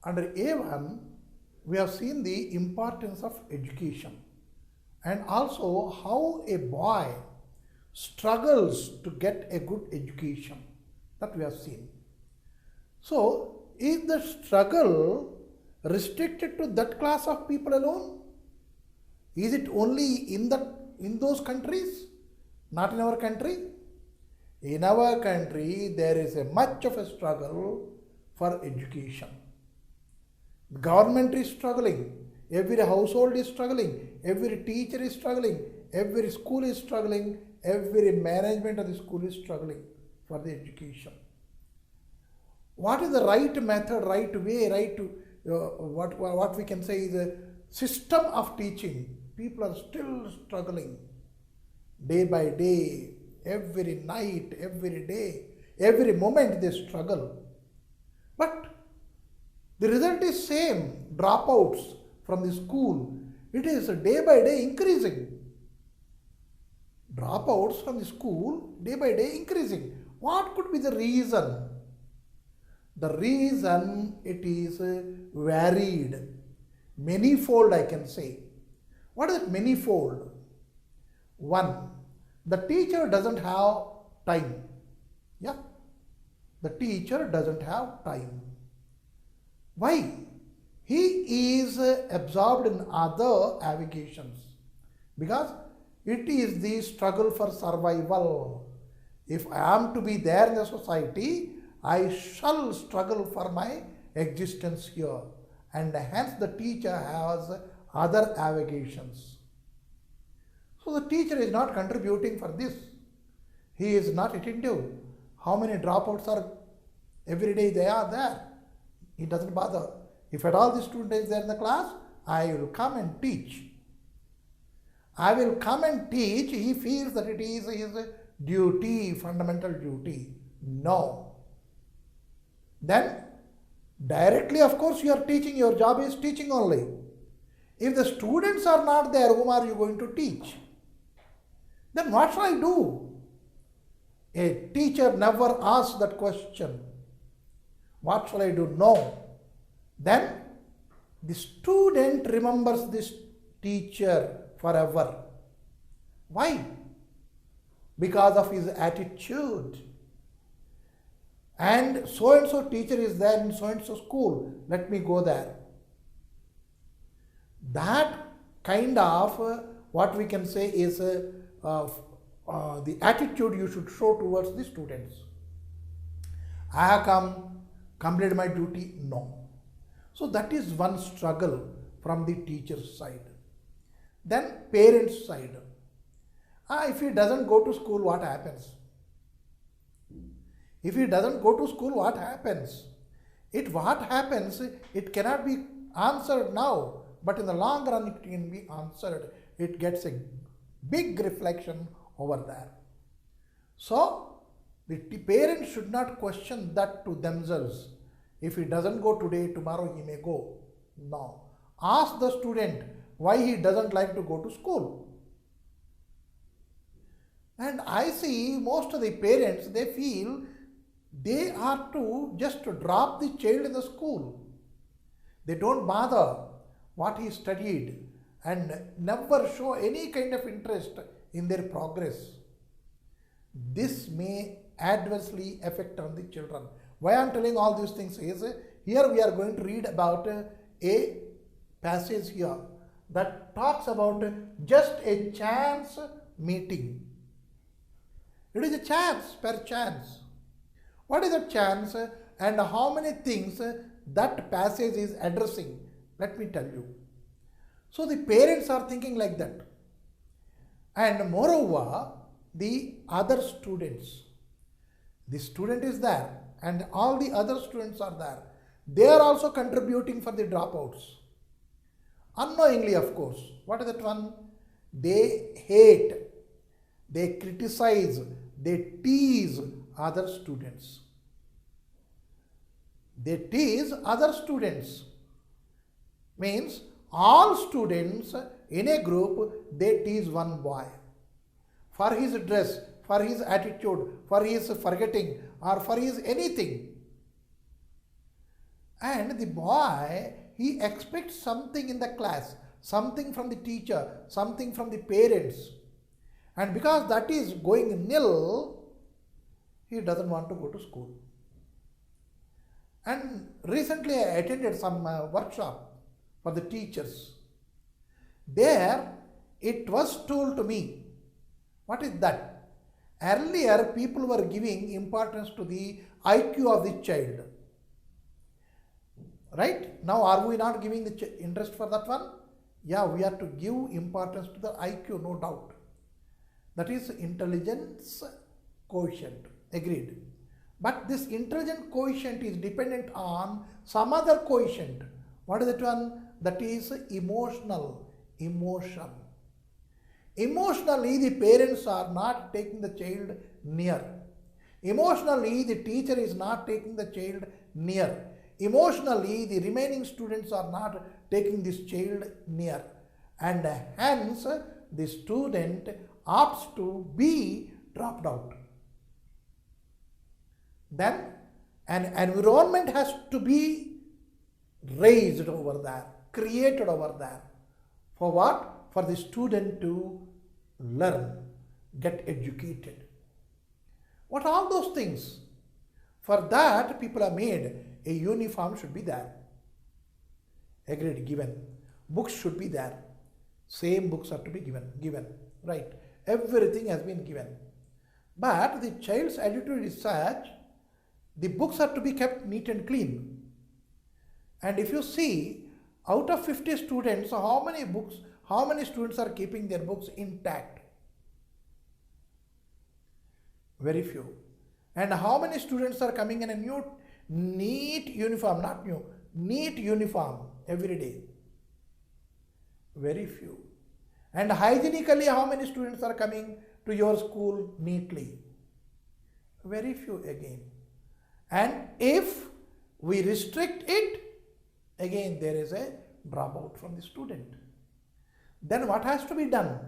Under A1, we have seen the importance of education and also how a boy struggles to get a good education. That we have seen. So, is the struggle restricted to that class of people alone? Is it only in those countries? Not in our country? In our country, there is a much of a struggle for education. The government is struggling. Every household is struggling. Every teacher is struggling. Every school is struggling. Every management of the school is struggling for the education. What is the right method, right way, right to what we can say is a system of teaching? People are still struggling day by day, every night, every day, every moment they struggle. But the result is same, dropouts from the school. It is day by day increasing. Dropouts from the school day by day increasing. What could be the reason? The reason it is varied, manifold I can say. What is it manifold? One, the teacher doesn't have time. Yeah, the teacher doesn't have time. Why? He is absorbed in other avocations because it is the struggle for survival. If I am to be there in the society, I shall struggle for my existence here, and hence the teacher has other avocations. So the teacher is not contributing for this. He is not attentive. How many dropouts are every day they are there? He doesn't bother. If at all the student is there in the class, I will come and teach. I will come and teach. He feels that it is his duty, fundamental duty. No. Then directly, of course, you are teaching. Your job is teaching only. If the students are not there, whom are you going to teach? Then what shall I do? A teacher never asks that question. What shall I do? No. Then the student remembers this teacher forever. Why? Because of his attitude. And so teacher is there in so school. Let me go there. That kind of what we can say is the attitude you should show towards the students. I have come, completed my duty. No. So that is one struggle from the teacher's side. Then parents' side. If he doesn't go to school, what happens? If he doesn't go to school, what happens? What happens, it cannot be answered now, but in the long run it can be answered. It gets a big reflection over there. So, the parents should not question that to themselves. If he doesn't go today, tomorrow he may go. No. Ask the student why he doesn't like to go to school. And I see most of the parents, they feel they are to just drop the child in the school. They don't bother what he studied and never show any kind of interest in their progress. This may adversely affect on the children. Why I am telling all these things is, here we are going to read about a passage here that talks about just a chance meeting. It is a chance, per chance. What is a chance and how many things that passage is addressing? Let me tell you. So the parents are thinking like that. And moreover, the other students. The student is there and all the other students are there. They are also contributing for the dropouts. Unknowingly, of course. What is that one? They hate, they criticize, they tease other students. They tease other students. Means all students in a group, they tease one boy for his dress, for his attitude, for his forgetting, or for his anything. And the boy, he expects something in the class, something from the teacher, something from the parents. And because that is going nil, he doesn't want to go to school. And recently I attended some workshop for the teachers. There it was told to me, what is that? Earlier people were giving importance to the IQ of the child. Right? Now are we not giving the interest for that one? Yeah, we are to give importance to the IQ, no doubt. That is intelligence quotient. Agreed. But this intelligence quotient is dependent on some other quotient. What is that one? That is emotional. Emotion. Emotionally, the parents are not taking the child near. Emotionally, the teacher is not taking the child near. Emotionally, the remaining students are not taking this child near. And hence, the student opts to be dropped out. Then, an environment has to be raised over there, created over there. For what? For the student to learn, get educated. What are all those things? For that, people are made. A uniform should be there. Agreed, given. Books should be there. Same books are to be given. Right. Everything has been given. But the child's attitude is such, the books are to be kept neat and clean. And if you see, out of 50 students, how many students are keeping their books intact? Very few. And how many students are coming in a neat uniform, neat uniform every day? Very few. And hygienically, how many students are coming to your school neatly? Very few again. And if we restrict it, again there is a dropout from the student. Then what has to be done?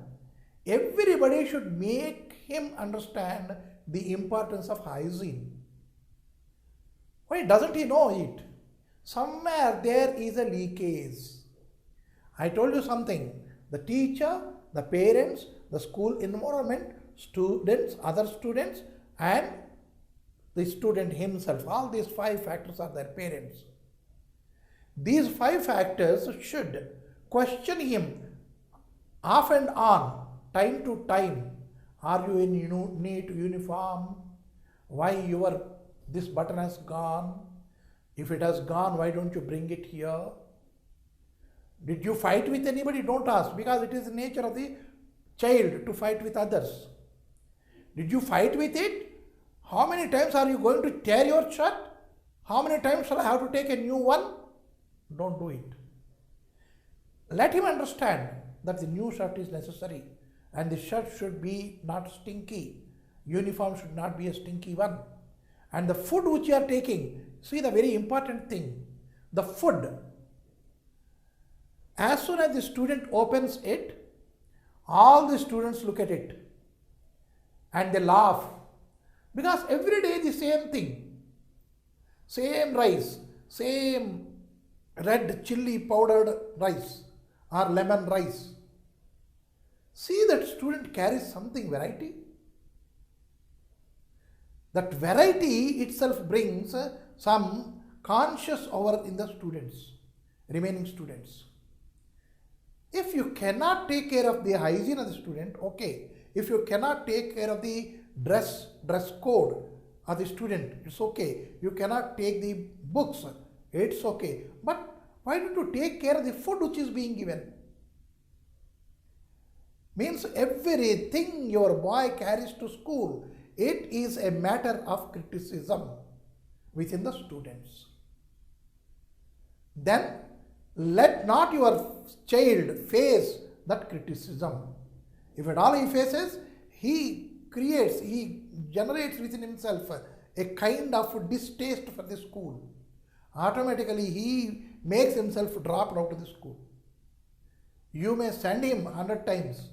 Everybody should make him understand the importance of hygiene. Why doesn't he know it? Somewhere there is a leakage. I told you something. The teacher, the parents, the school environment, students, other students, and the student himself. All these 5 factors are their parents. These 5 factors should question him off and on, time to time. Are you in neat uniform? Why this button has gone? If it has gone, why don't you bring it here? Did you fight with anybody? Don't ask, because it is the nature of the child to fight with others. Did you fight with it? How many times are you going to tear your shirt? How many times shall I have to take a new one? Don't do it. Let him understand that the new shirt is necessary and the shirt should be not stinky. Uniform should not be a stinky one. And the food which you are taking, see the very important thing, the food. As soon as the student opens it, all the students look at it and they laugh, because every day the same thing, same rice, same red chili powdered rice or lemon rice. See, that student carries something variety. That variety itself brings some conscious over in the students, remaining students. If you cannot take care of the hygiene of the student, okay. If you cannot take care of the dress code of the student, it's okay. You cannot take the books, it's okay. But why don't you take care of the food which is being given? Means everything your boy carries to school, it is a matter of criticism within the students. Then let not your child face that criticism. If at all he faces, he generates within himself a kind of distaste for the school. Automatically he makes himself drop out of the school. You may send him 100 times.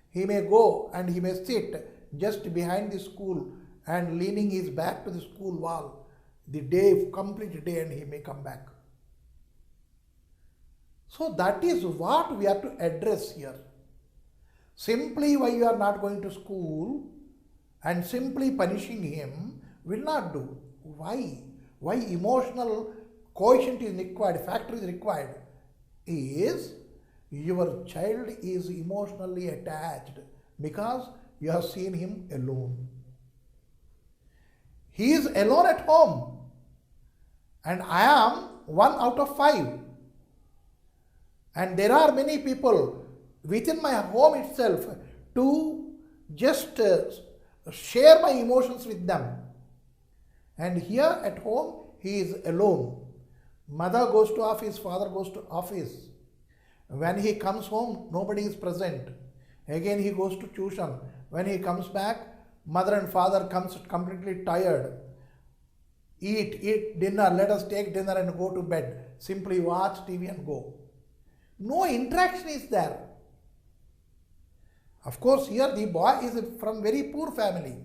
He may go and he may sit just behind the school and leaning his back to the school wall the complete day, and he may come back. So that is what we have to address here. Simply why you are not going to school and simply punishing him will not do. Why? Why emotional quotient is required, factor is required, is your child is emotionally attached because you have seen him alone. He is alone at home and I am 1 out of 5. And there are many people within my home itself to just share my emotions with them. And here at home, he is alone. Mother goes to office, father goes to office. When he comes home, nobody is present. Again, he goes to tuition. When he comes back, mother and father comes completely tired. Eat dinner, let us take dinner and go to bed. Simply watch TV and go. No interaction is there. Of course, here the boy is from very poor family.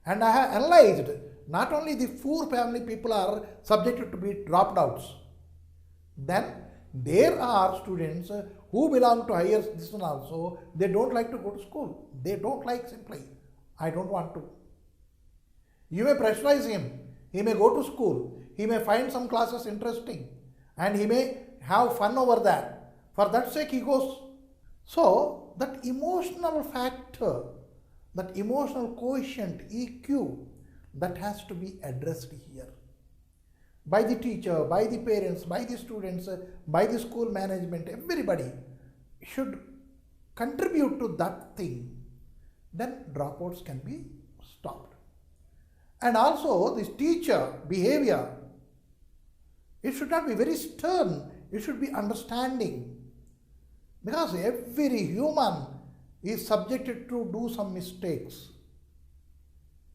And I have analyzed, not only the poor family people are subjected to be dropped outs. Then there are students who belong to higher this one also, they don't like to go to school. They don't like simply. I don't want to. You may pressurize him. He may go to school. He may find some classes interesting. And he may have fun over there. For that sake he goes. So that emotional factor, that emotional quotient, EQ, that has to be addressed here. By the teacher, by the parents, by the students, by the school management, everybody should contribute to that thing. Then dropouts can be stopped. And also this teacher behavior, it should not be very stern, it should be understanding. Because every human is subjected to do some mistakes.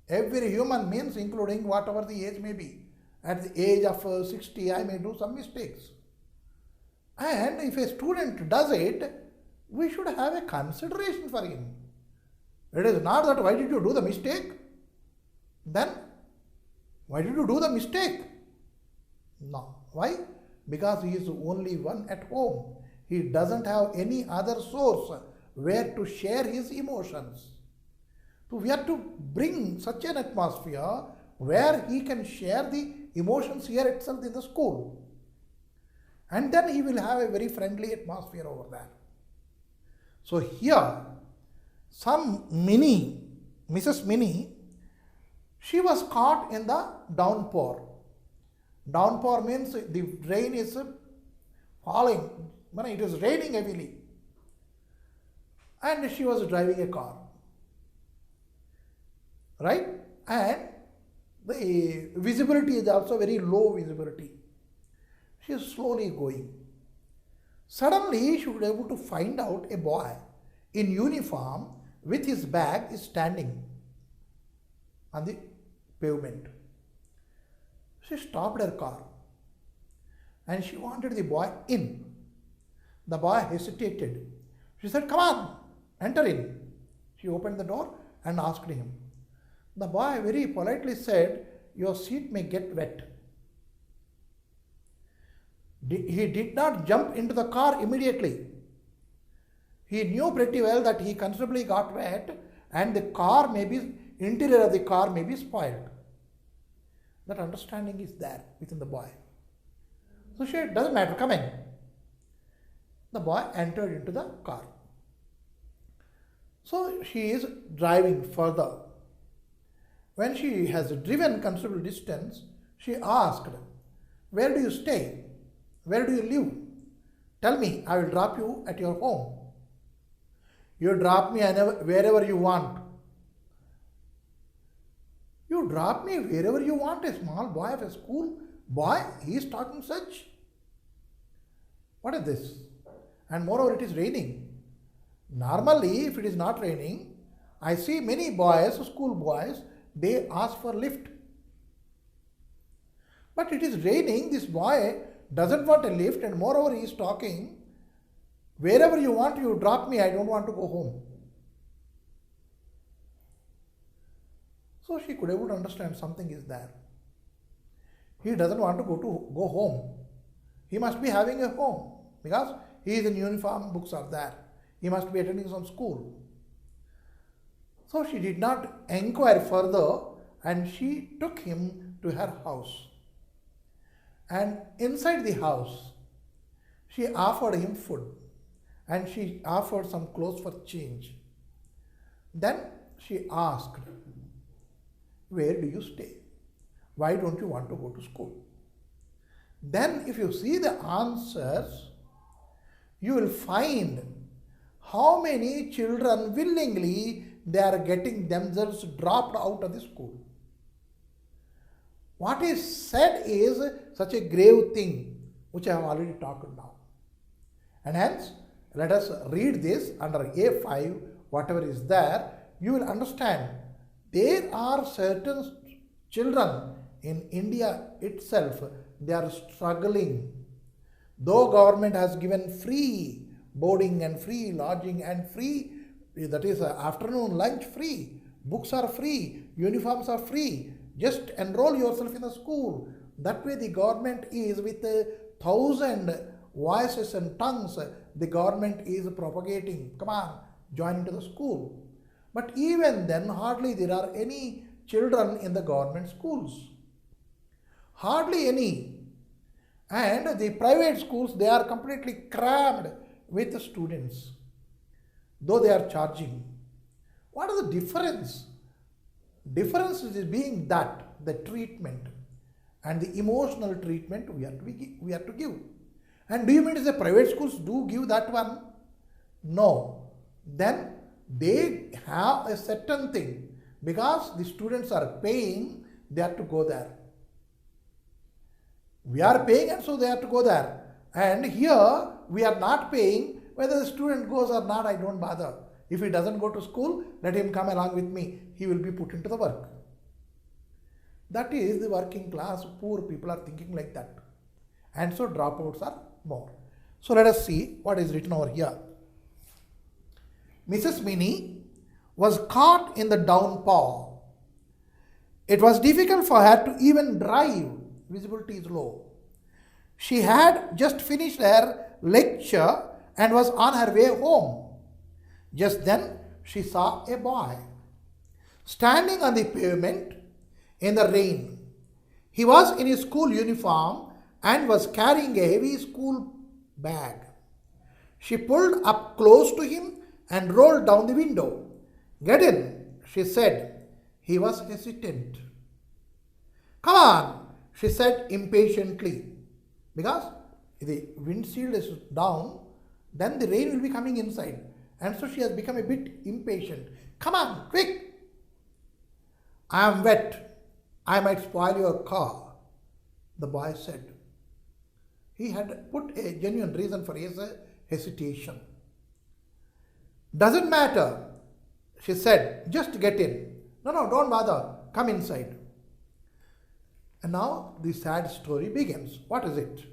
Every human means including whatever the age may be. At the age of 60, I may do some mistakes. And if a student does it, we should have a consideration for him. It is not that why did you do the mistake? Then why did you do the mistake? No. Why? Because he is only one at home. He doesn't have any other source where to share his emotions. So we have to bring such an atmosphere where he can share the emotions here itself in the school. And then he will have a very friendly atmosphere over there. So here, Mrs. Minnie, she was caught in the downpour. Downpour means the rain is falling. It is raining heavily. And she was driving a car. Right? And the visibility is also very low visibility. She is slowly going. Suddenly, she was able to find out a boy in uniform with his bag is standing on the pavement. She stopped her car and she wanted the boy in. The boy hesitated. She said, "Come on, enter in." She opened the door and asked him. The boy very politely said, "Your seat may get wet." He did not jump into the car immediately. He knew pretty well that he considerably got wet and the car may be, interior of the car may be spoiled. That understanding is there within the boy. So she said, "Doesn't matter, come in." The boy entered into the car. So she is driving further. When she has driven considerable distance, she asked, "Where do you stay? Where do you live? Tell me, I will drop you at your home." "You drop me wherever you want." "You drop me wherever you want?" A small boy of a school boy, he is talking such. What is this? And moreover, it is raining. Normally, if it is not raining, I see many boys, school boys, they ask for lift. But it is raining, this boy doesn't want a lift, and moreover he is talking, "Wherever you want, you drop me, I don't want to go home." So she could able to understand something is there. He doesn't want to go home. He must be having a home. because he is in uniform, books are there. He must be attending some school. So she did not inquire further and she took him to her house. And inside the house, she offered him food and she offered some clothes for change. Then she asked, "Where do you stay? Why don't you want to go to school?" Then if you see the answers, you will find how many children willingly they are getting themselves dropped out of the school. What is said is such a grave thing, which I have already talked now. And hence, let us read this under A5, whatever is there, you will understand there are certain children in India itself, they are struggling. Though government has given free boarding and free lodging and free, that is afternoon lunch free, books are free, uniforms are free, just enroll yourself in a school. That way the government is with 1,000 voices and tongues, the government is propagating, come on, join into the school. But even then, hardly there are any children in the government schools. Hardly any. And the private schools, they are completely crammed with students, though they are charging. What is the difference? Difference is being that the treatment and the emotional treatment we have to give. And do you mean to say private schools do give that one? No. Then they have a certain thing. Because the students are paying, they have to go there. We are paying and so they have to go there. And here we are not paying. Whether the student goes or not, I don't bother. If he doesn't go to school, let him come along with me. He will be put into the work. That is the working class, poor people are thinking like that. And so dropouts are more. So let us see what is written over here. Mrs. Minnie was caught in the downpour. It was difficult for her to even drive. Visibility is low. She had just finished her lecture and was on her way home. Just then she saw a boy standing on the pavement in the rain. He was in his school uniform and was carrying a heavy school bag. She pulled up close to him and rolled down the window. "Get in," she said. He was hesitant. "Come on," she said impatiently. Because the windshield is down, then the rain will be coming inside. And so she has become a bit impatient. "Come on, quick." "I am wet. I might spoil your car," the boy said. He had put a genuine reason for his hesitation. "Doesn't matter," she said. "Just get in." "No, don't bother. Come inside." And now the sad story begins. What is it?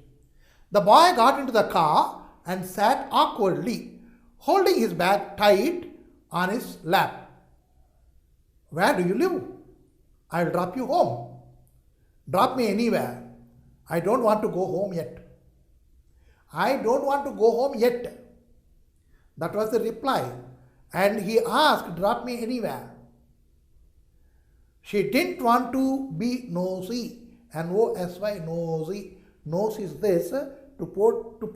The boy got into the car and sat awkwardly, holding his bag tight on his lap. "Where do you live?" "I'll drop you home." "Drop me anywhere. I don't want to go home yet." "I don't want to go home yet." That was the reply. And he asked, "Drop me anywhere." She didn't want to be nosy. N-O-S-Y, nosy. Nose is this. To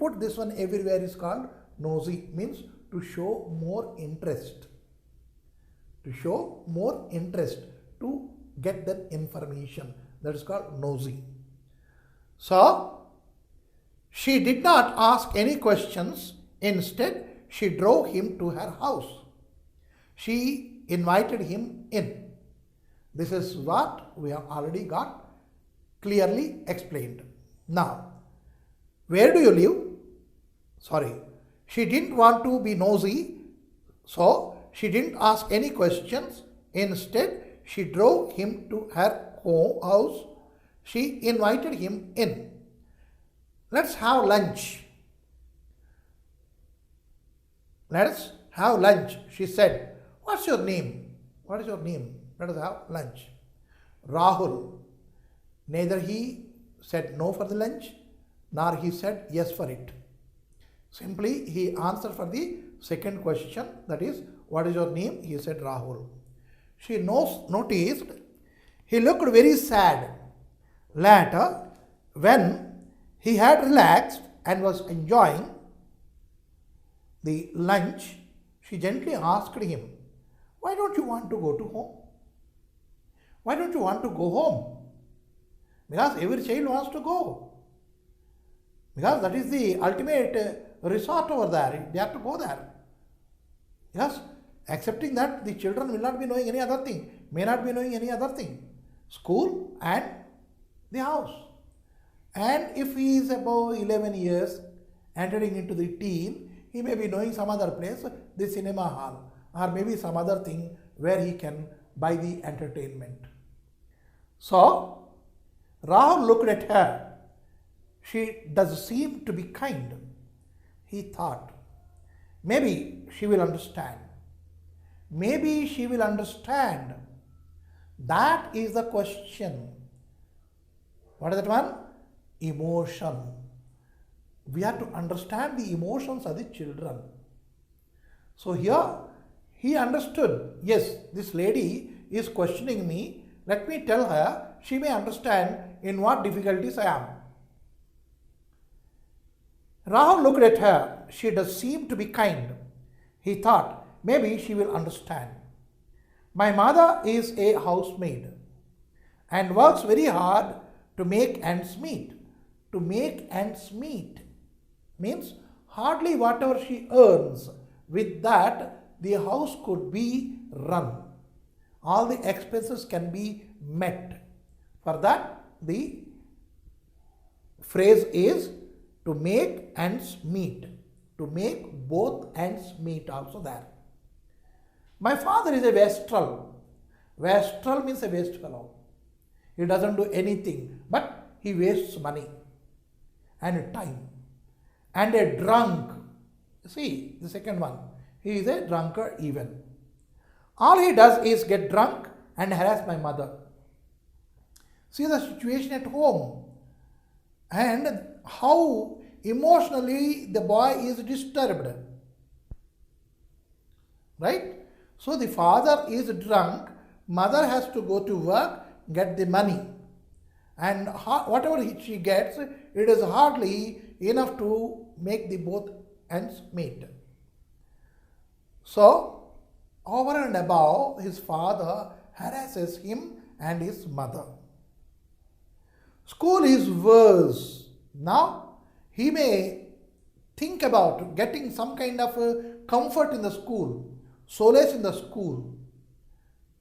put this one everywhere is called nosy. Means to show more interest. To show more interest. To get that information. That is called nosy. So, she did not ask any questions. Instead, she drove him to her house. She invited him in. This is what we have already got clearly explained. Now, where do you live? She didn't want to be nosy, so she didn't ask any questions. Instead, she drove him to her house. She invited him in. "Let's have lunch." "Let's have lunch," she said. "What's your name?" "What is your name?" "Let us have lunch." "Rahul." Neither he said no for the lunch, nor he said yes for it. Simply he answered for the second question, that is, what is your name? He said Rahul. She noticed he looked very sad. Later, when he had relaxed and was enjoying the lunch, she gently asked him, why don't you want to go to home? Why don't you want to go home? Because every child wants to go. Because that is the ultimate resort over there. They have to go there. Yes, accepting that the children will not be knowing any other thing, may not be knowing any other thing. School and the house. And if he is above 11 years, entering into the teen, he may be knowing some other place, the cinema hall, or maybe some other thing where he can buy the entertainment. So, Rahul looked at her. She does seem to be kind. He thought, maybe she will understand. Maybe she will understand. That is the question. What is that one? Emotion. We have to understand the emotions of the children. So here he understood, yes, this lady is questioning me. Let me tell her, she may understand in what difficulties I am. Rahul looked at her. She does seem to be kind. He thought, maybe she will understand. My mother is a housemaid and works very hard to make ends meet. To make ends meet means hardly whatever she earns, with that the house could be run. All the expenses can be met. For that, the phrase is to make ends meet. To make both ends meet also there. My father is a wastrel. Wastrel means a waste fellow. He doesn't do anything, but he wastes money and time. And a drunk. See, the second one. He is a drunkard even. All he does is get drunk and harass my mother. See the situation at home and how emotionally the boy is disturbed. Right? So the father is drunk, mother has to go to work, get the money. And whatever she gets, it is hardly enough to make the both ends meet. So, over and above, his father harasses him and his mother. School is worse. Now, he may think about getting some kind of comfort in the school, solace in the school.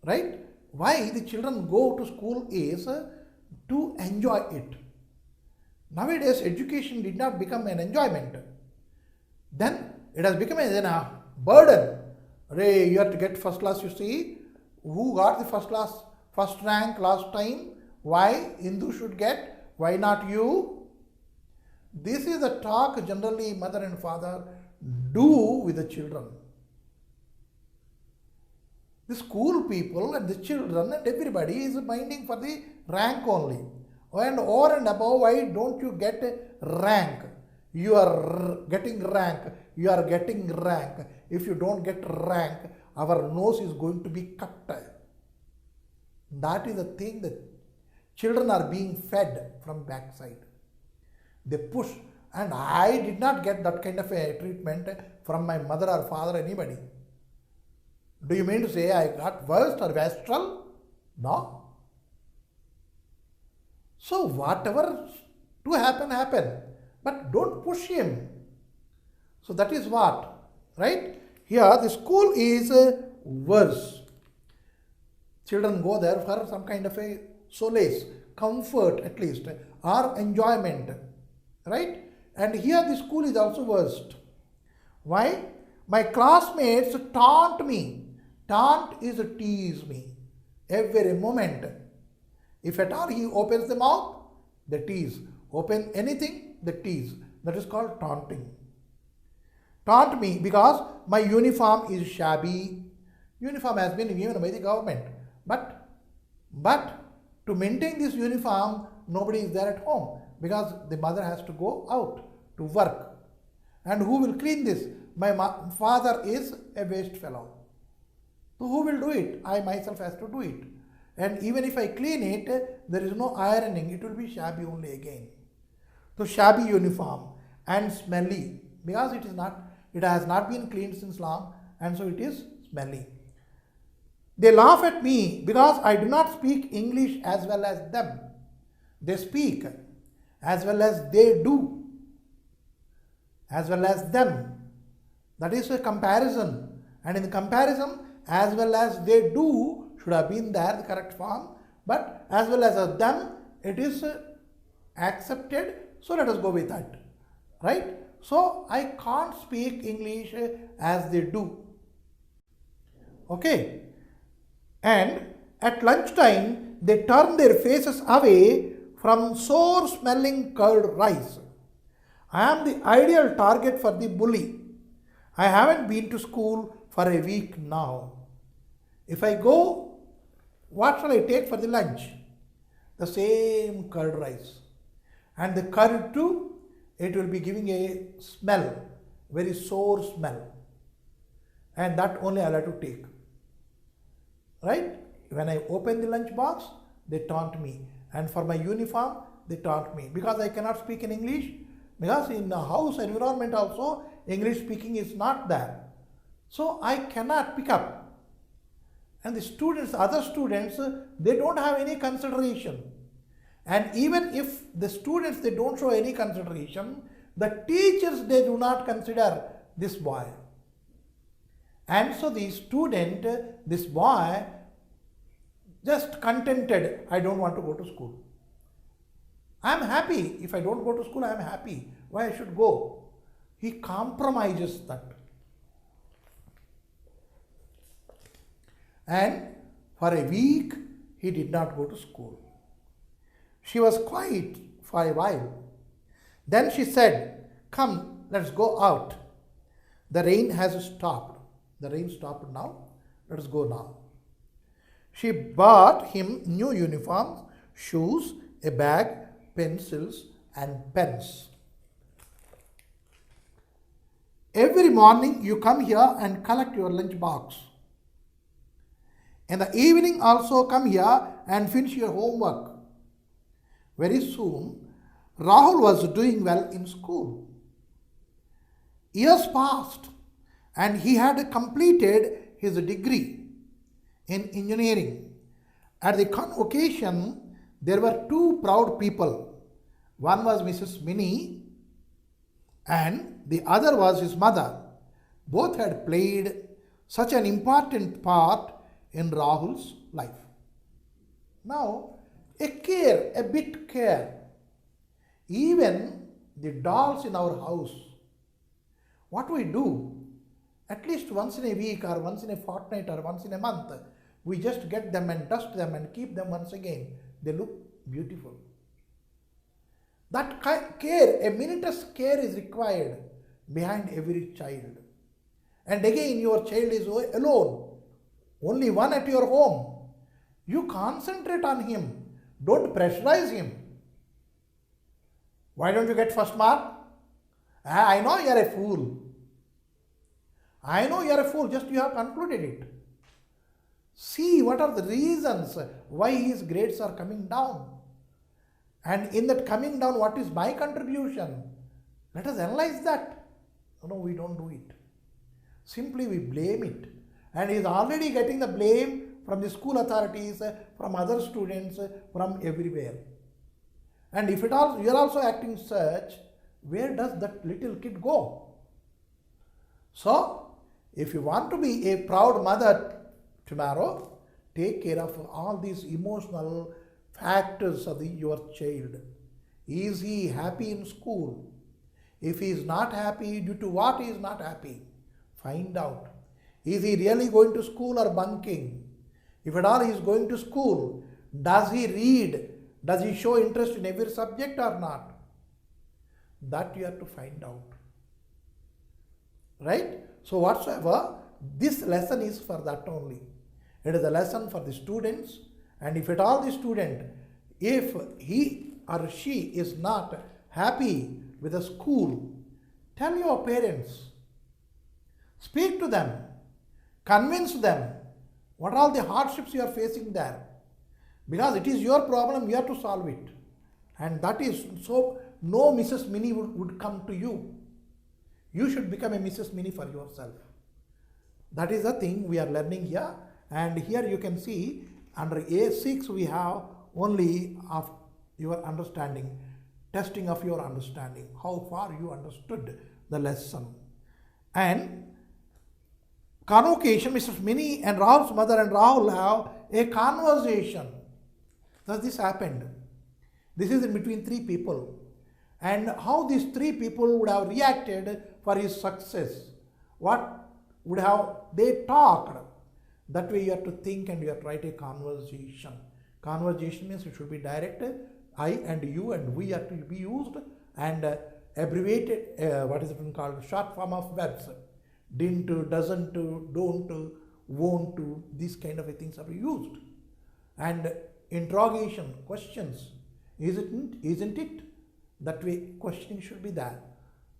Right? Why the children go to school is to enjoy it. Nowadays, education did not become an enjoyment. Then it has become a burden. Ray, you have to get first class, you see. Who got the first rank last time? Why Hindu should get? Why not you? This is the talk generally mother and father do with the children. The school people and the children and everybody is minding for the rank only. And over and above, why don't you get rank? You are getting rank. You are getting rank. If you don't get rank, our nose is going to be cut. That is the thing that children are being fed from backside. They push. And I did not get that kind of a treatment from my mother or father or anybody. Do you mean to say I got worst or wastrel? No. So whatever to happen, happen. But don't push him. So that is what, right? Here the school is worse. Children go there for some kind of a solace, comfort at least, or enjoyment, right? And here the school is also worst. Why? My classmates taunt me. Taunt is to tease me every moment. If at all he opens the mouth, they tease. Open anything, they tease. That is called taunting. Taunt me because my uniform is shabby. Uniform has been given by the government. But to maintain this uniform, nobody is there at home because the mother has to go out to work. And who will clean this? My father is a waste fellow. So who will do it? I myself has to do it. And even if I clean it, there is no ironing. It will be shabby only again. So shabby uniform and smelly, because it has not been cleaned since long, and so it is smelly. They laugh at me because I do not speak English as well as them. They speak as well as they do, as well as them. That is a comparison. And in the comparison, as well as they do should have been there, the correct form. But as well as them, it is accepted. So let us go with that. Right? So I can't speak English as they do. Okay. And at lunchtime, they turn their faces away from sour smelling curd rice. I am the ideal target for the bully. I haven't been to school for a week now. If I go, what shall I take for the lunch? The same curd rice. And the curd too, it will be giving a smell, very sour smell. And that only I will have to take. Right? When I open the lunch box, they taunt me. And for my uniform, they taunt me. Because I cannot speak in English. Because in the house environment also, English speaking is not there. So I cannot pick up. And the students, other students, they don't have any consideration. And even if the students, they don't show any consideration, the teachers, they do not consider this boy. And so the student, this boy, just contented, I don't want to go to school. I am happy. If I don't go to school, I am happy. Why I should go? He compromises that. And for a week, he did not go to school. She was quiet for a while. Then she said, "Come, let's go out. The rain has stopped." The rain stopped now. Let us go now. She bought him new uniforms, shoes, a bag, pencils, and pens. Every morning you come here and collect your lunch box. In the evening also come here and finish your homework. Very soon, Rahul was doing well in school. Years passed and he had completed his degree in engineering. At the convocation, there were two proud people. One was Mrs. Minnie and the other was his mother. Both had played such an important part in Rahul's life. Now, a bit care. Even the dolls in our house, what we do, at least once in a week or once in a fortnight or once in a month, we just get them and dust them and keep them once again. They look beautiful. That care, a minute's care is required behind every child. And again, your child is alone, only one at your home. You concentrate on him. Don't pressurize him. Why don't you get first mark? I know you are a fool. I know you are a fool, just you have concluded it. See what are the reasons why his grades are coming down. And in that coming down, what is my contribution? Let us analyze that. No, we don't do it. Simply we blame it. And he is already getting the blame from the school authorities, from other students, from everywhere. And if you are also acting such, where does that little kid go? So, if you want to be a proud mother tomorrow, take care of all these emotional factors of your child. Is he happy in school? If he is not happy, due to what he is not happy? Find out. Is he really going to school or bunking? If at all he is going to school, does he read? Does he show interest in every subject or not? That you have to find out. Right? So whatsoever, this lesson is for that only. It is a lesson for the students, and if at all the student, if he or she is not happy with the school, Tell your parents. Speak to them. Convince them what are all the hardships you are facing there. Because it is your problem, you have to solve it. And that is so, no Mrs. Mini would come to you. You should become a Mrs. Mini for yourself. That is the thing we are learning here. And here you can see under A6 we have only of your understanding, testing of your understanding, how far you understood the lesson. And convocation, Mrs. Mini and Rahul's mother and Rahul have a conversation. Thus this happened. This is in between three people. And how these three people would have reacted for his success. What would have they talked? That way you have to think and you have to write a conversation. Conversation means it should be direct. I and you and we are to be used, and abbreviated, what is it called, short form of verbs. Didn't, doesn't, don't, won't, these kind of things are used. And interrogation, questions, isn't it? That way questioning should be there,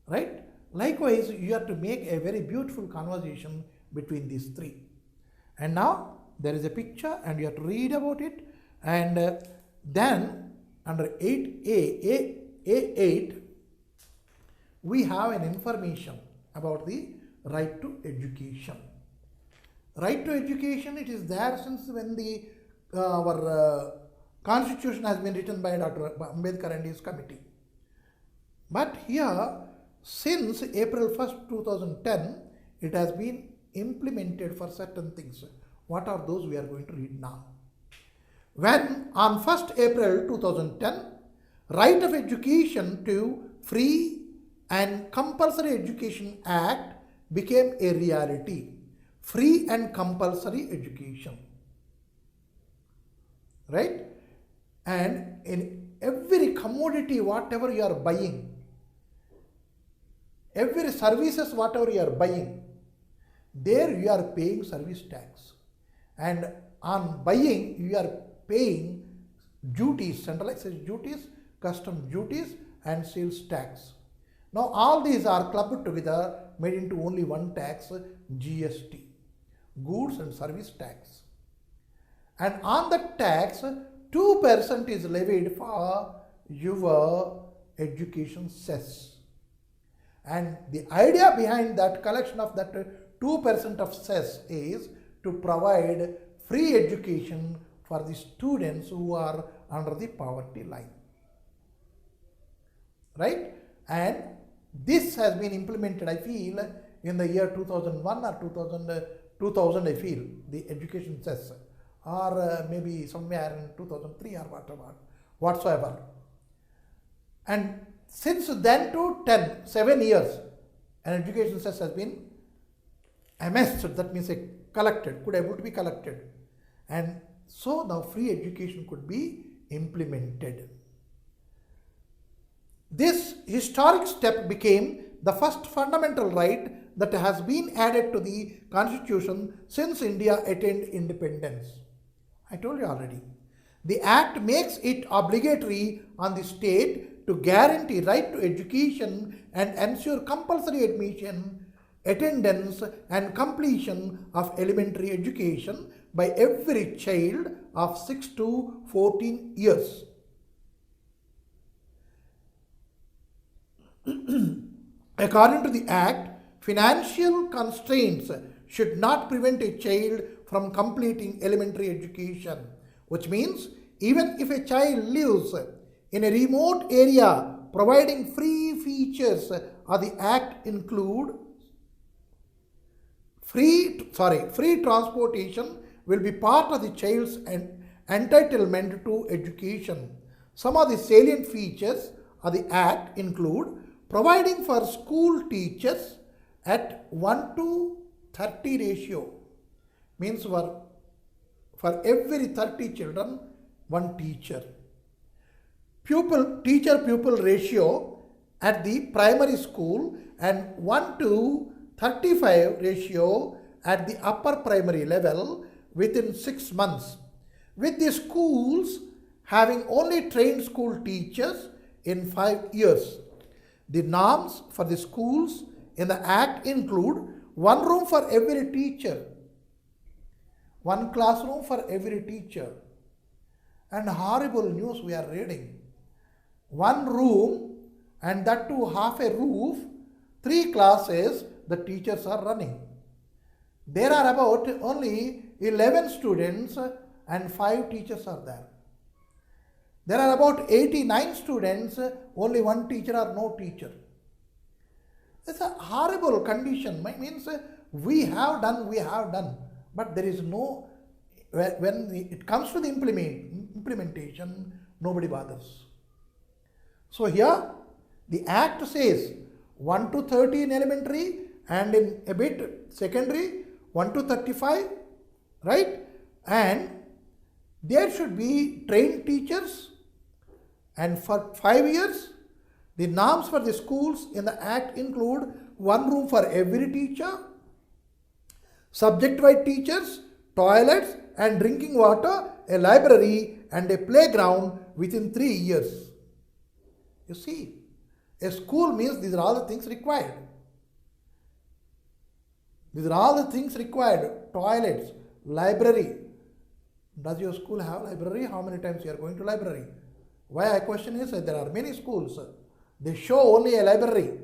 right? Likewise, you have to make a very beautiful conversation between these three. And now there is a picture and you have to read about it. And then under 8A8, we have an information about the right to education. Right to education, it is there since when the our constitution has been written by Dr. Ambedkar and his committee. But here, since April 1st, 2010, it has been implemented for certain things. What are those we are going to read now? When on 1st April 2010, Right of Education to Free and Compulsory Education Act became a reality. Free and compulsory education. Right? And in every commodity, whatever you are buying, every services, whatever you are buying, there you are paying service tax. And on buying, you are paying duties, centralized duties, custom duties, and sales tax. Now, all these are clubbed together, made into only one tax, GST, goods and service tax. And on the tax, 2% is levied for your education cess. And the idea behind that collection of that 2% of cess is to provide free education for the students who are under the poverty line. Right? And this has been implemented, I feel, in the year 2001 or 2000 I feel, the education cess, or maybe somewhere in 2003 or whatsoever. And since then to 7 years, an education cess has been amassed, that means collected, could able to be collected. And so now free education could be implemented. This historic step became the first fundamental right that has been added to the constitution since India attained independence. I told you already. The act makes it obligatory on the state to guarantee right to education and ensure compulsory admission, attendance and completion of elementary education by every child of 6 to 14 years. According to the Act, financial constraints should not prevent a child from completing elementary education, which means even if a child lives in a remote area, providing free features of the Act include free transportation will be part of the child's entitlement to education. Some of the salient features of the Act include providing for school teachers at 1:30 ratio, means for every 30 children, one teacher. Teacher-pupil ratio at the primary school and 1:35 ratio at the upper primary level within 6 months, with the schools having only trained school teachers in 5 years. The norms for the schools in the Act include one room for every teacher, one classroom for every teacher. And horrible news we are reading. One room, and that too half a roof, 3 classes the teachers are running. There are about only 11 students and 5 teachers are there. There are about 89 students, only 1 teacher or no teacher. It's a horrible condition. Means we have done, but there is no, when it comes to the implementation, nobody bothers. So here the Act says 1 to 30 in elementary and in a bit secondary, 1 to 35, right? And there should be trained teachers, and for 5 years, the norms for the schools in the Act include one room for every teacher, subject-wise teachers, toilets and drinking water, a library and a playground within 3 years. You see, a school means these are all the things required. These are all the things required. Toilets, library. Does your school have library? How many times you are going to library? Why I question is that there are many schools. They show only a library,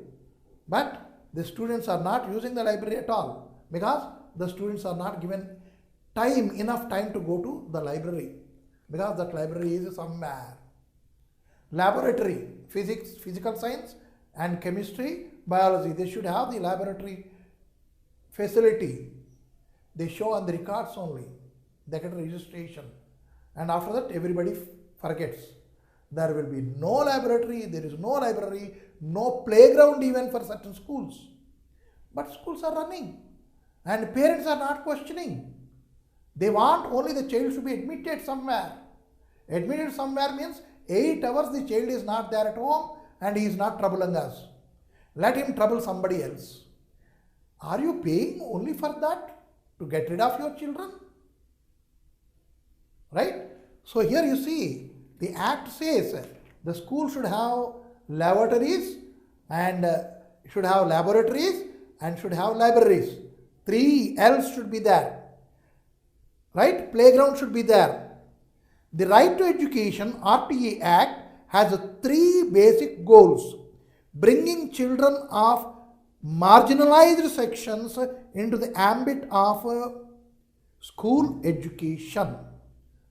but the students are not using the library at all because the students are not given enough time to go to the library because that library is somewhere. Laboratory, physics, physical science and chemistry, biology, they should have the laboratory facility. They show on the records only. They get registration. And after that, everybody forgets. There will be no laboratory, there is no library, no playground even for certain schools. But schools are running and parents are not questioning. They want only the child to be admitted somewhere. Admitted somewhere means 8 hours the child is not there at home and he is not troubling us. Let him trouble somebody else. Are you paying only for that to get rid of your children? Right? So here you see, the Act says the school should have lavatories and should have laboratories and should have libraries. 3 L's should be there. Right? Playground should be there. The Right to Education RTE Act has 3 basic goals: bringing children of marginalized sections into the ambit of school education.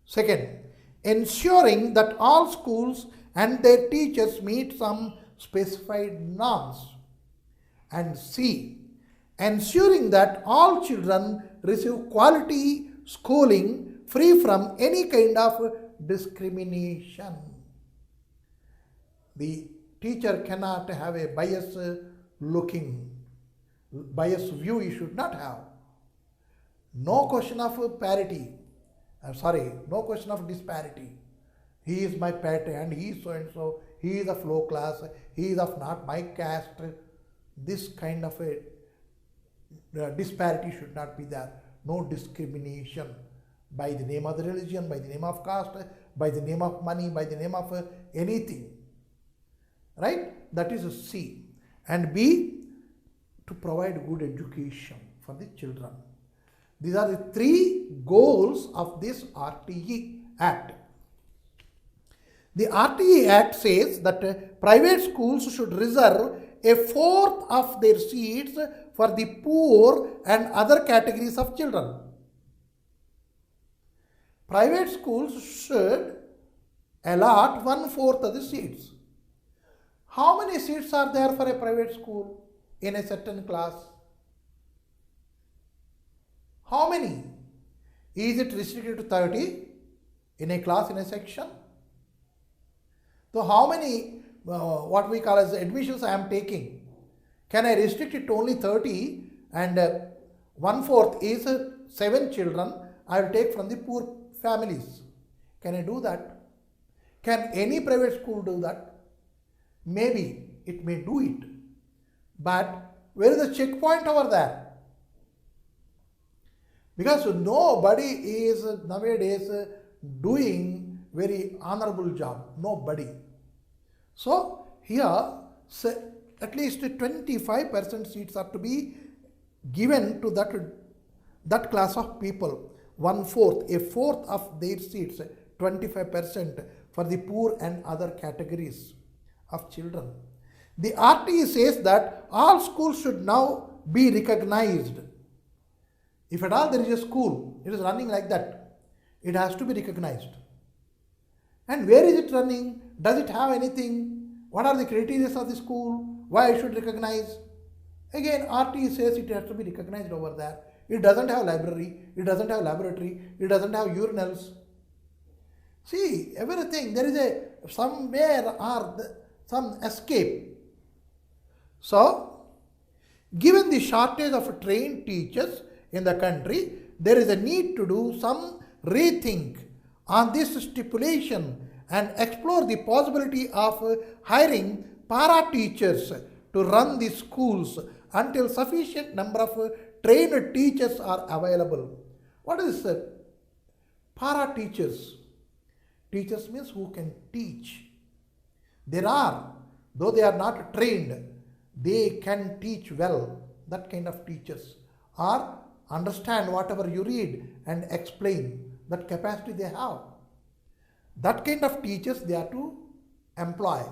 Second, ensuring that all schools and their teachers meet some specified norms. And C, ensuring that all children receive quality schooling free from any kind of discrimination. The teacher cannot have a biased view he should not have. No question of parity. No question of disparity. He is my pet and he is so and so, he is of low class, he is of not my caste. This kind of a disparity should not be there. No discrimination by the name of the religion, by the name of caste, by the name of money, by the name of anything. Right? That is a C. And B, to provide good education for the children. These are the 3 goals of this RTE Act. The RTE Act says that private schools should reserve 1/4 of their seats for the poor and other categories of children. Private schools should allot 1/4 of the seats. How many seats are there for a private school in a certain class? How many? Is it restricted to 30 in a class, in a section? So how many, what we call as admissions I am taking? Can I restrict it to only 30 and 1/4 is 7 children I will take from the poor families? Can I do that? Can any private school do that? Maybe it may do it. But where is the checkpoint over there? Because nobody is nowadays doing very honorable job. Nobody. So here at least 25% seats are to be given to that class of people. One fourth, a fourth of their seats, 25% for the poor and other categories of children. The RTE says that all schools should now be recognized. If at all there is a school, it is running like that. It has to be recognized. And where is it running? Does it have anything? What are the criteria of the school? Why I should recognize? Again, RTE says it has to be recognized over there. It doesn't have library, it doesn't have laboratory, it doesn't have urinals. See, everything, there is a somewhere or some escape. So, given the shortage of trained teachers in the country, there is a need to do some rethink on this stipulation and explore the possibility of hiring para teachers to run the schools until sufficient number of trained teachers are available. What is para teachers? Teachers means who can teach. There are, though they are not trained, they can teach well. That kind of teachers, or understand whatever you read and explain. That capacity they have. That kind of teachers they are to employ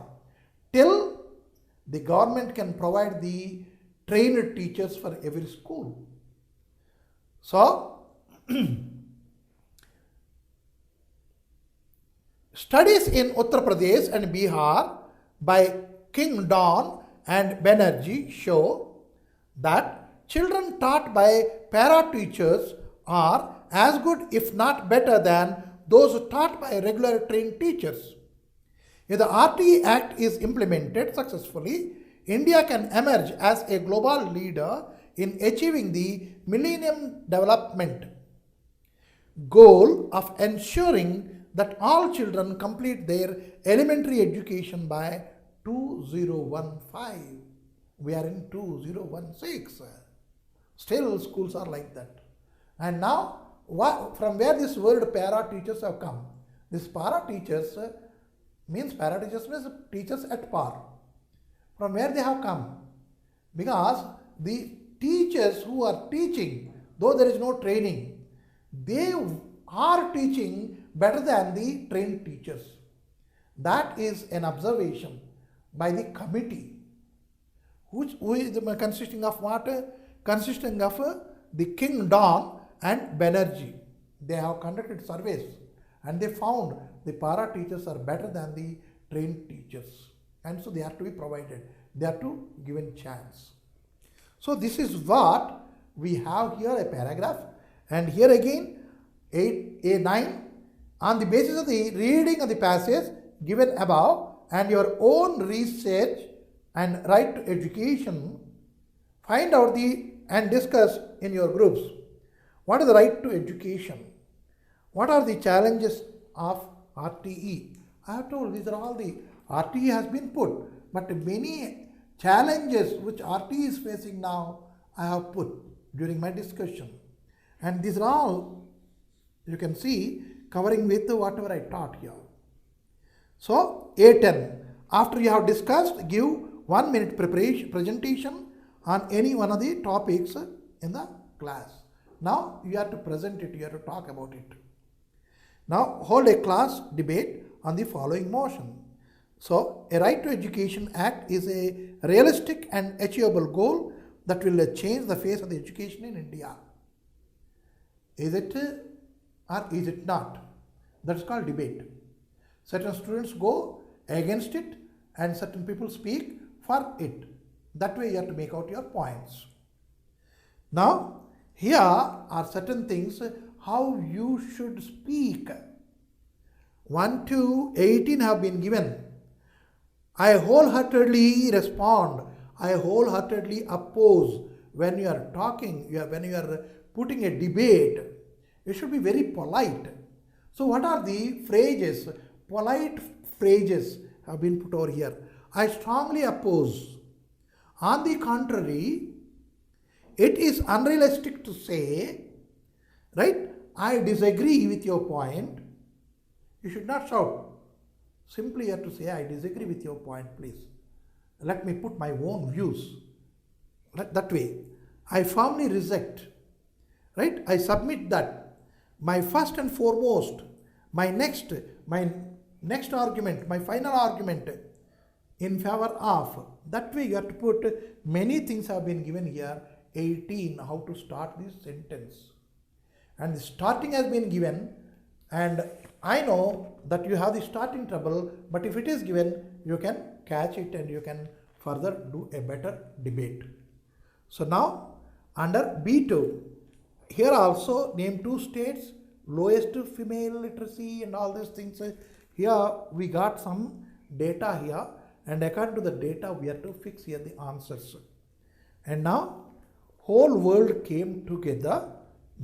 till the government can provide the trained teachers for every school. So, studies in Uttar Pradesh and Bihar by King Don and Banerjee show that children taught by para teachers are as good, if not better, than those taught by regular trained teachers. If the RTE Act is implemented successfully, India can emerge as a global leader in achieving the Millennium Development Goal of ensuring that all children complete their elementary education by 2015. We are in 2016. Still schools are like that. And now, from where this word para teachers have come? This para teachers means teachers at par. From where they have come? Because the teachers who are teaching, though there is no training, they are teaching better than the trained teachers. That is an observation by the committee, who is consisting of what? Consisting of the King Don and Banerjee. They have conducted surveys and they found the para teachers are better than the trained teachers, and so they have to be provided, they are to given chance. So this is what we have here, a paragraph, and here again 8A9, on the basis of the reading of the passage given above and your own research and right to education, find out and discuss in your groups what is the right to education, what are the challenges of RTE. I have told these are all the RTE has been put, but many challenges which RTE is facing now I have put during my discussion, and these are all you can see covering with whatever I taught here. So A10, after you have discussed, give 1 minute presentation on any one of the topics in the class. Now you have to present it, you have to talk about it. Now hold a class debate on the following motion. So a Right to Education Act is a realistic and achievable goal that will change the face of the education in India. Is it or is it not? That's called debate. Certain students go against it and certain people speak for it. That way you have to make out your points. Now here are certain things how you should speak. 1 to 18 have been given. I wholeheartedly respond. I wholeheartedly oppose. When you are talking, when you are putting a debate, it should be very polite. So what are the phrases? Polite phrases have been put over here. I strongly oppose. On the contrary, it is unrealistic to say, right, I disagree with your point. You should not shout. Simply you have to say, I disagree with your point, please. let me put my own views. That way, I firmly reject, right? I submit that my first and foremost, my next argument, my final argument in favor of. That way, you have to put many things have been given here. 18, how to start this sentence. And the starting has been given, and I know that you have the starting trouble, but if it is given, you can catch it and you can further do a better debate. So now, under B2, here also name 2 states, lowest female literacy and all these things. Here we got some data here, and according to the data, we have to fix here the answers. And now, whole world came together,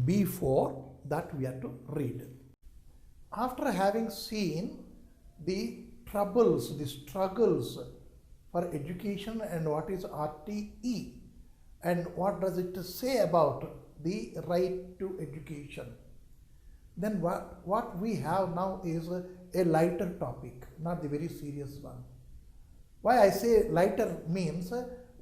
B4, that we have to read. After having seen the troubles, the struggles for education and what is RTE and what does it say about the right to education, then what we have now is a lighter topic, not the very serious one. Why I say lighter means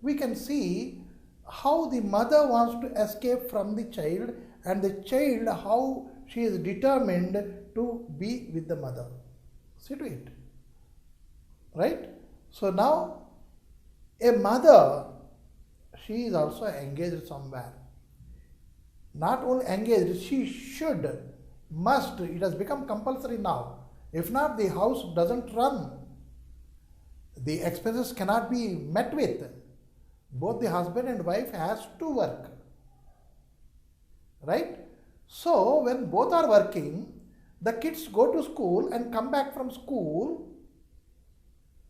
we can see how the mother wants to escape from the child, and the child how she is determined to be with the mother. See to it. Right? So now a mother, she is also engaged somewhere. Not only engaged, she should, must, it has become compulsory now. If not, the house doesn't run. The expenses cannot be met with. Both the husband and wife has to work. Right? So when both are working, the kids go to school and come back from school.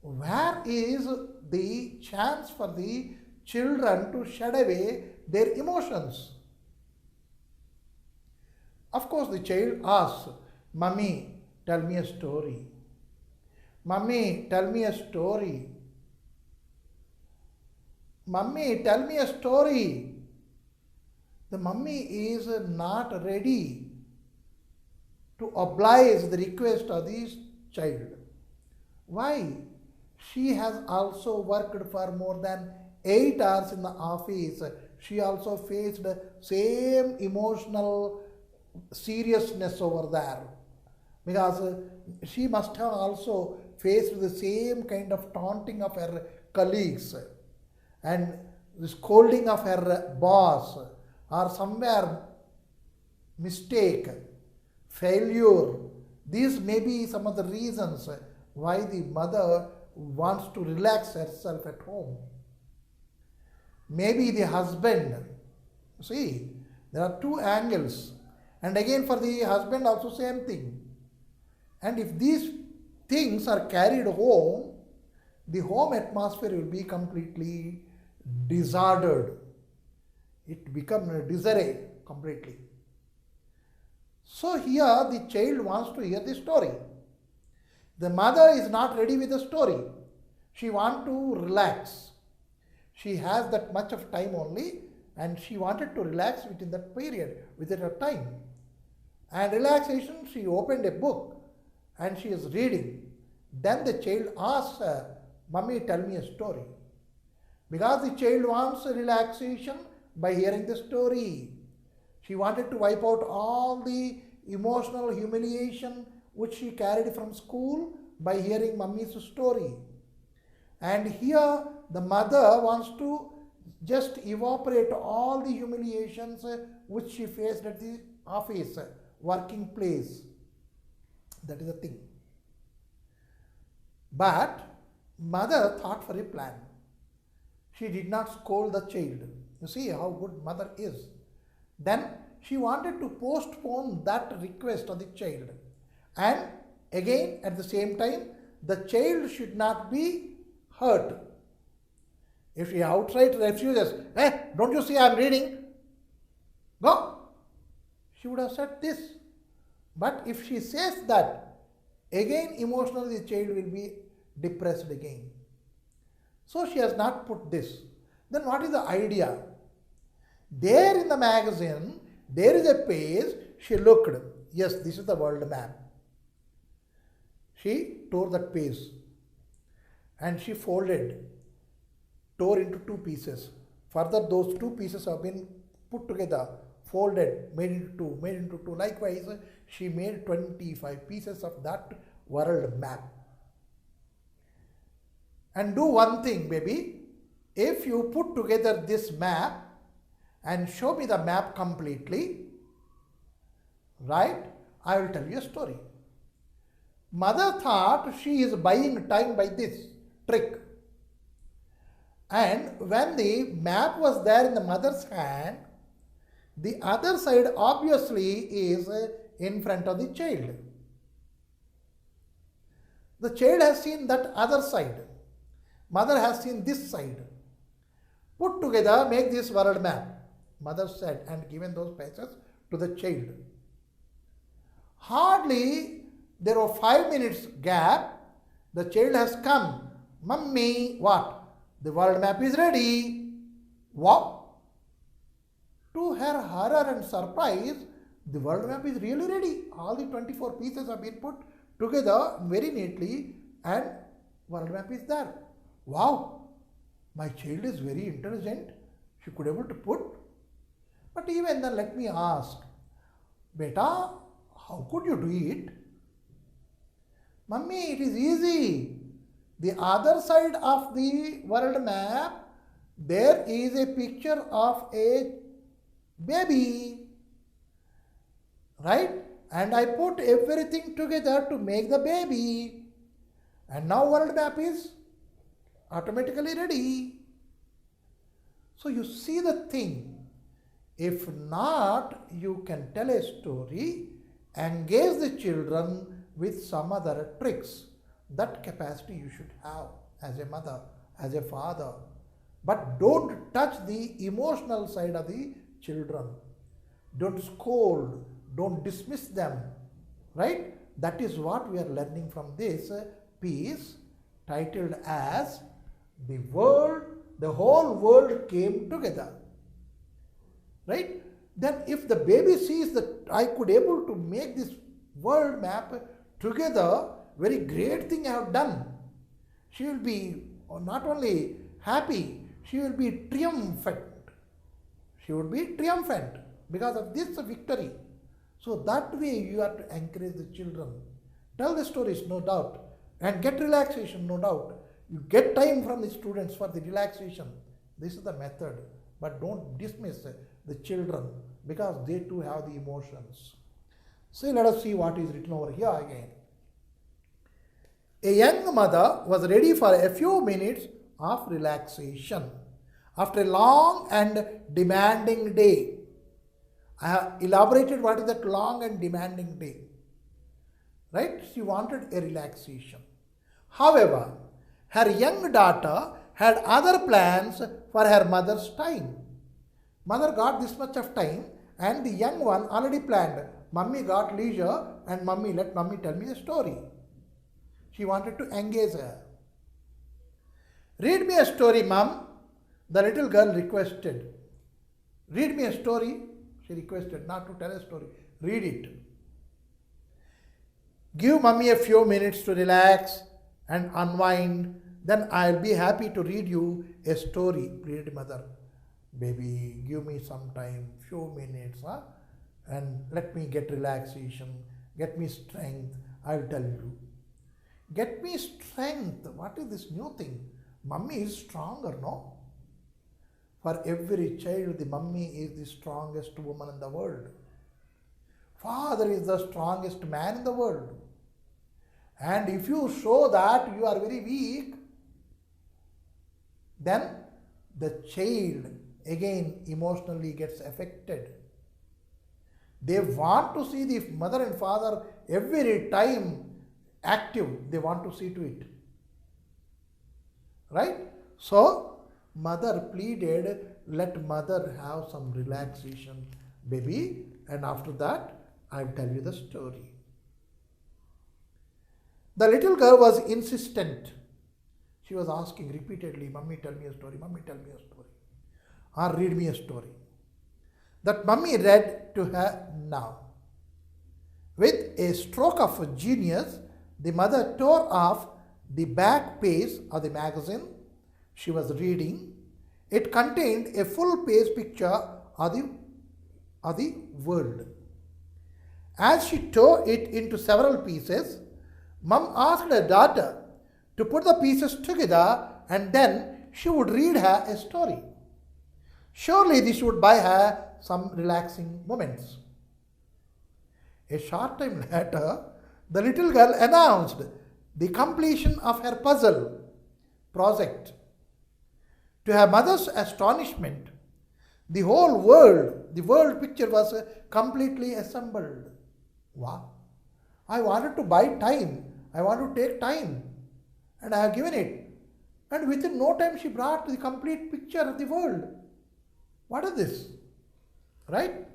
Where is the chance for the children to shed away their emotions? Of course, the child asks, "Mummy, tell me a story. Mummy, tell me a story. Mummy, tell me a story." The mummy is not ready to oblige the request of this child. Why? She has also worked for more than 8 hours in the office. She also faced the same emotional seriousness over there, because she must have also faced the same kind of taunting of her colleagues and the scolding of her boss, or somewhere mistake, failure. These may be some of the reasons why the mother wants to relax herself at home. Maybe the husband. See, there are 2 angles. And again for the husband also same thing. And if these things are carried home, the home atmosphere will be completely disordered. It becomes a disarray completely. So here the child wants to hear the story. The mother is not ready with the story. She wants to relax. She has that much of time only, and she wanted to relax within that period, within her time. And relaxation, she opened a book and she is reading. Then the child asks her, "Mummy, tell me a story." Because the child wants relaxation by hearing the story. She wanted to wipe out all the emotional humiliation which she carried from school by hearing mummy's story. And here the mother wants to just evaporate all the humiliations which she faced at the office, working place. That is the thing. But mother thought for a plan. She did not scold the child. You see how good mother is. Then she wanted to postpone that request of the child. And again, at the same time, the child should not be hurt. If she outright refuses, don't you see I am reading? Go. She would have said this. But if she says that, again emotionally the child will be depressed again. So she has not put this. Then what is the idea? There in the magazine, there is a page. She looked. Yes, this is the world map. She tore that page and she folded tore into two pieces. Further, those two pieces have been put together, folded, made into two, made into two. Likewise, she made 25 pieces of that world map. And do one thing, baby. If you put together this map and show me the map completely, right, I will tell you a story. Mother thought she is buying time by this trick. And when the map was there in the mother's hand, the other side obviously is in front of the child. The child has seen that other side. Mother has seen this side. Put together, make this world map. Mother said, and given those pieces to the child. Hardly there were 5 minutes gap. The child has come. Mummy, what? The world map is ready. Wow! To her horror and surprise, the world map is really ready. All the 24 pieces have been put together very neatly and world map is there. Wow! My child is very intelligent. She could able to put. But even then, let me ask, Beta, how could you do it? Mummy, it is easy. The other side of the world map, there is a picture of a baby, right? And I put everything together to make the baby. And now world map is automatically ready. So you see the thing. If not, you can tell a story, engage the children with some other tricks. That capacity you should have as a mother, as a father. But don't touch the emotional side of the children. Don't scold, don't dismiss them, right? That is what we are learning from this piece titled as The World, the Whole World Came Together, right? Then if the baby sees that I could able to make this world map together, very great thing I have done, she will be not only happy, she will be triumphant. She would be triumphant because of this victory. So that way you have to encourage the children. Tell the stories, no doubt, and get relaxation, no doubt. You get time from the students for the relaxation. This is the method. But don't dismiss the children because they too have the emotions. So let us see what is written over here again. A young mother was ready for a few minutes of relaxation after a long and demanding day. I have elaborated what is that long and demanding day. Right? She wanted a relaxation. However, her young daughter had other plans for her mother's time. Mother got this much of time and the young one already planned. Mummy got leisure and let mummy tell me a story. She wanted to engage her. Read me a story, mum, the little girl requested. Read me a story, she requested, not to tell a story. Read it. Give mummy a few minutes to relax and unwind, then I'll be happy to read you a story. Read, mother. Baby, give me some time, few minutes, and let me get relaxation, get me strength, I'll tell you. Get me strength. What is this new thing? Mummy is stronger, no? For every child, the mummy is the strongest woman in the world. Father is the strongest man in the world. And if you show that you are very weak, then the child again emotionally gets affected. They want to see the mother and father every time active. They want to see to it. Right? So, mother pleaded, let mother have some relaxation, baby, and after that, I'll tell you the story. The little girl was insistent. She was asking repeatedly, mummy, tell me a story, mummy, tell me a story, or read me a story. That mummy read to her now. With a stroke of genius, the mother tore off the back page of the magazine. she was reading, it contained a full page picture of the world. As she tore it into several pieces, Mum asked her daughter to put the pieces together and then she would read her a story. Surely this would buy her some relaxing moments. A short time later, the little girl announced the completion of her puzzle project. To her mother's astonishment, the world picture was completely assembled. Wow! I wanted to buy time. I want to take time. And I have given it. And within no time she brought the complete picture of the world. What is this? Right?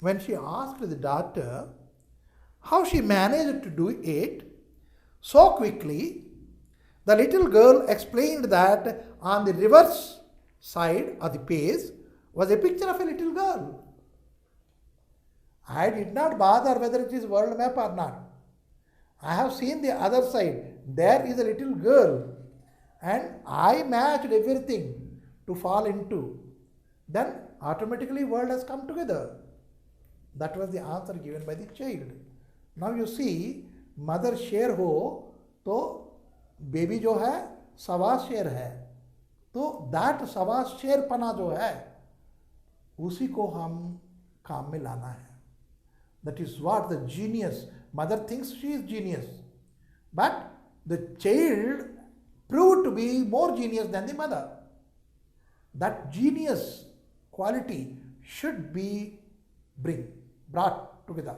When she asked the daughter how she managed to do it so quickly, the little girl explained that on the reverse side of the page was a picture of a little girl. I did not bother whether it is world map or not. I have seen the other side. There is a little girl and I matched everything to fall into. Then automatically world has come together. That was the answer given by the child. Now you see, mother शेर हो तो baby जो है सवा शेर है, तो that सवा शेर पना जो है उसी को हम काम में लाना है. That is what the genius, mother thinks she is genius, but the child proved to be more genius than the mother. That genius quality should be brought together.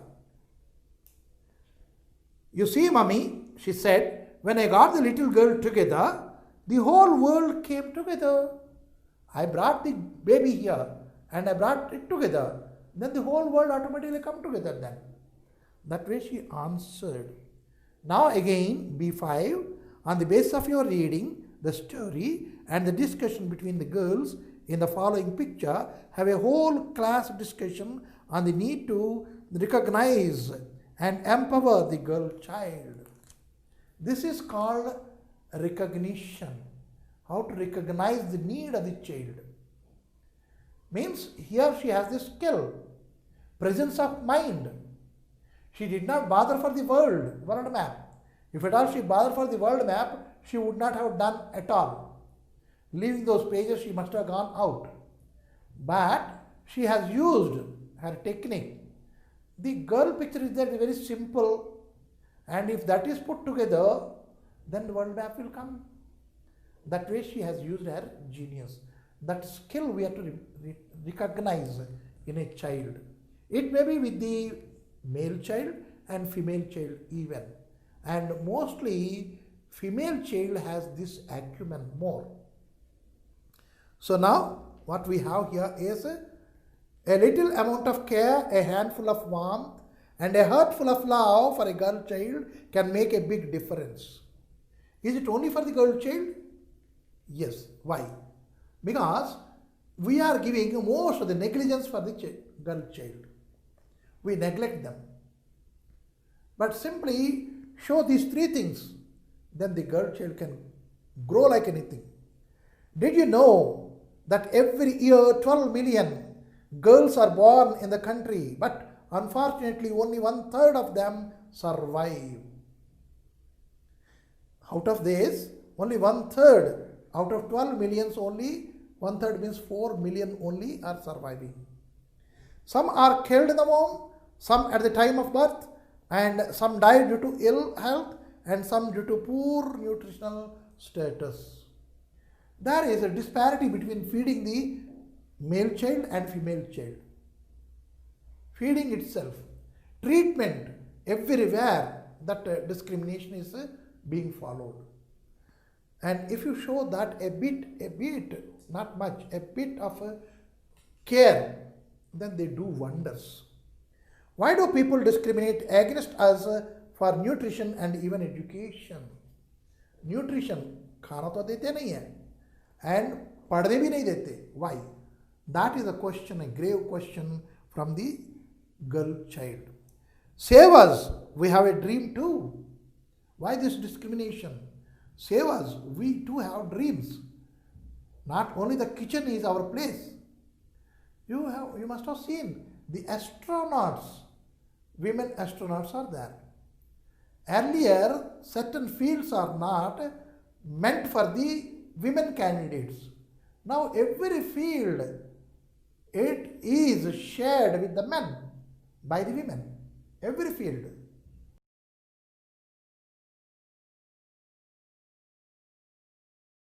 You see, Mummy, she said, when I got the little girl together, the whole world came together. I brought the baby here and I brought it together. Then the whole world automatically come together then. That way she answered. Now again, B5, on the basis of your reading, the story and the discussion between the girls in the following picture, have a whole class discussion on the need to recognize and empower the girl child. This is called recognition. How to recognize the need of the child. Means here she has the skill, presence of mind. She did not bother for the world map. If at all she bothered for the world map, she would not have done at all. Leaving those pages, she must have gone out. But she has used her technique. The girl picture is there, very simple, and if that is put together, then the world map will come. That way she has used her genius. That skill we have to recognize in a child. It may be with the male child and female child even. And mostly female child has this acumen more. So now what we have here is a little amount of care, a handful of warmth, and a heart full of love for a girl child can make a big difference. Is it only for the girl child? Yes. Why? Because we are giving most of the negligence for the girl child. We neglect them. But simply show these three things, then the girl child can grow like anything. Did you know that every year 12 million girls are born in the country, but unfortunately only 1/3 of them survive? Out of this, only 1/3 out of 12 millions, only 1/3 means 4 million only are surviving. Some are killed in the womb, some at the time of birth, and some died due to ill health, and some due to poor nutritional status. There is a disparity between feeding the male child and female child. Feeding itself, treatment, everywhere that discrimination is being followed. And if you show that a bit, not much, a bit of care, then they do wonders. Why do people discriminate against us for nutrition and even education? Nutrition, खाना तो देते नहीं है, and पढ़ने भी नहीं देते. Why? That is a question, a grave question from the girl child. Save us, we have a dream too. Why this discrimination? save us. We too have dreams. Not only the kitchen is our place. You must have seen the astronauts. Women astronauts are there. Earlier, certain fields are not meant for the women candidates. Now every field, it is shared with the men by the women. Every field.